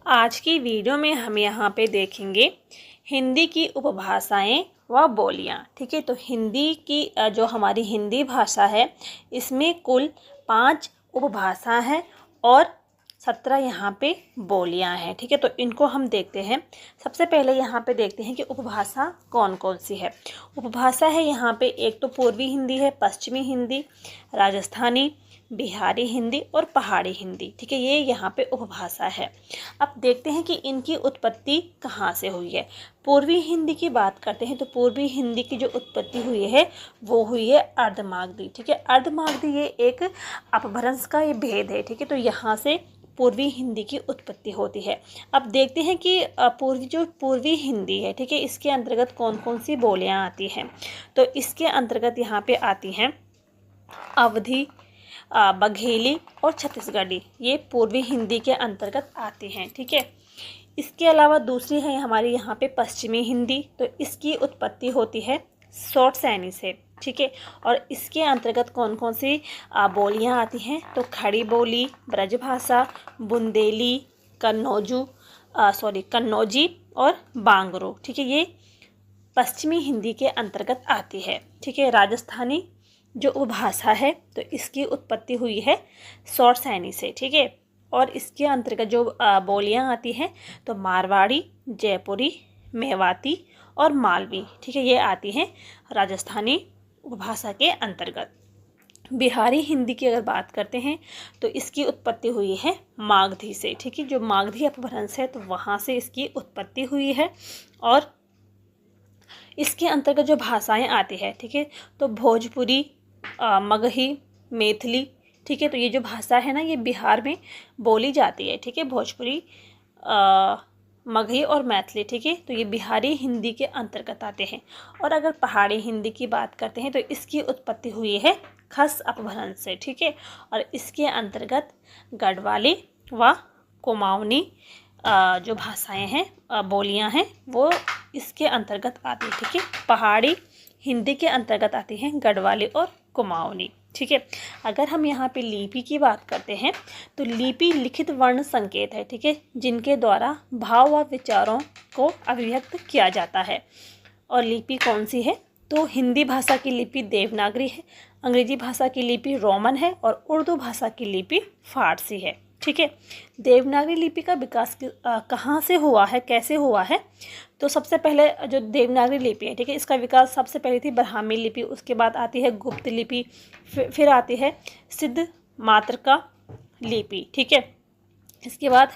आज की वीडियो में हम यहाँ पे देखेंगे हिंदी की उपभाषाएं व बोलियां। ठीक है, तो हिंदी की जो हमारी हिंदी भाषा है इसमें कुल 5 उपभाषा हैं और 17 यहाँ पे बोलियां हैं। ठीक है, तो इनको हम देखते हैं। सबसे पहले यहाँ पे देखते हैं कि उपभाषा कौन कौन सी है। उपभाषा है यहाँ पे एक तो पूर्वी हिंदी है, पश्चिमी हिंदी, राजस्थानी, बिहारी हिंदी और पहाड़ी हिंदी। ठीक है, ये यहाँ पे उपभाषा है। अब देखते हैं कि इनकी उत्पत्ति कहाँ से हुई है। पूर्वी हिंदी की बात करते हैं तो पूर्वी हिंदी की जो उत्पत्ति हुई है वो हुई है अर्धमागधी। ठीक है, अर्धमागधी ये एक अपभ्रंश का ये भेद है। ठीक है, तो यहाँ से पूर्वी हिंदी की उत्पत्ति होती है। अब देखते हैं कि पूर्वी हिंदी है, ठीक है, इसके अंतर्गत कौन कौन सी बोलियां आती हैं। तो इसके अंतर्गत यहाँ पे आती हैं अवधी, बघेली और छत्तीसगढ़ी, ये पूर्वी हिंदी के अंतर्गत आती हैं। ठीक है, इसके अलावा दूसरी है हमारी यहाँ पे पश्चिमी हिंदी। तो इसकी उत्पत्ति होती है शॉर्ट सैनी से। ठीक है, और इसके अंतर्गत कौन कौन सी बोलियां आती हैं तो खड़ी बोली, ब्रजभाषा, बुंदेली, कन्नौजी और बांगरो। ठीक है, ये पश्चिमी हिंदी के अंतर्गत आती है। ठीक है, राजस्थानी जो उपभाषा है तो इसकी उत्पत्ति हुई है शॉर्ट सैनी से। ठीक है, और इसके अंतर्गत जो बोलियां आती हैं तो मारवाड़ी, जयपुरी, मेवाती और मालवी। ठीक है, ये आती हैं राजस्थानी उपभाषा के अंतर्गत। बिहारी हिंदी की अगर बात करते हैं तो इसकी उत्पत्ति हुई है मागधी से। ठीक है, जो मागधी अपभ्रंश है तो वहाँ से इसकी उत्पत्ति हुई है। और इसके अंतर्गत जो भाषाएं आती है, ठीक है, तो भोजपुरी, मगही, मैथिली। ठीक है, तो ये जो भाषा है ना ये बिहार में बोली जाती है। ठीक है, भोजपुरी, मगही और मैथिली। ठीक है, तो ये बिहारी हिंदी के अंतर्गत आते हैं। और अगर पहाड़ी हिंदी की बात करते हैं तो इसकी उत्पत्ति हुई है खस अपभ्रंश से। ठीक है, और इसके अंतर्गत गढ़वाली व कुमाऊनी जो भाषाएं हैं, बोलियां हैं, वो इसके अंतर्गत आती है। ठीक है, पहाड़ी हिंदी के अंतर्गत आती हैं गढ़वाली और कुमाऊनी। ठीक है, अगर हम यहाँ पे लिपि की बात करते हैं तो लिपि लिखित वर्ण संकेत है। ठीक है, जिनके द्वारा भाव व विचारों को अभिव्यक्त किया जाता है। और लिपि कौन सी है तो हिंदी भाषा की लिपि देवनागरी है, अंग्रेजी भाषा की लिपि रोमन है और उर्दू भाषा की लिपि फारसी है। ठीक है, देवनागरी लिपि का विकास कहाँ से हुआ है, कैसे हुआ है तो सबसे पहले जो देवनागरी लिपि है, ठीक है, इसका विकास सबसे पहले थी ब्राह्मी लिपि, उसके बाद आती है गुप्त लिपि, फिर आती है सिद्ध मातृका लिपि। ठीक है, इसके बाद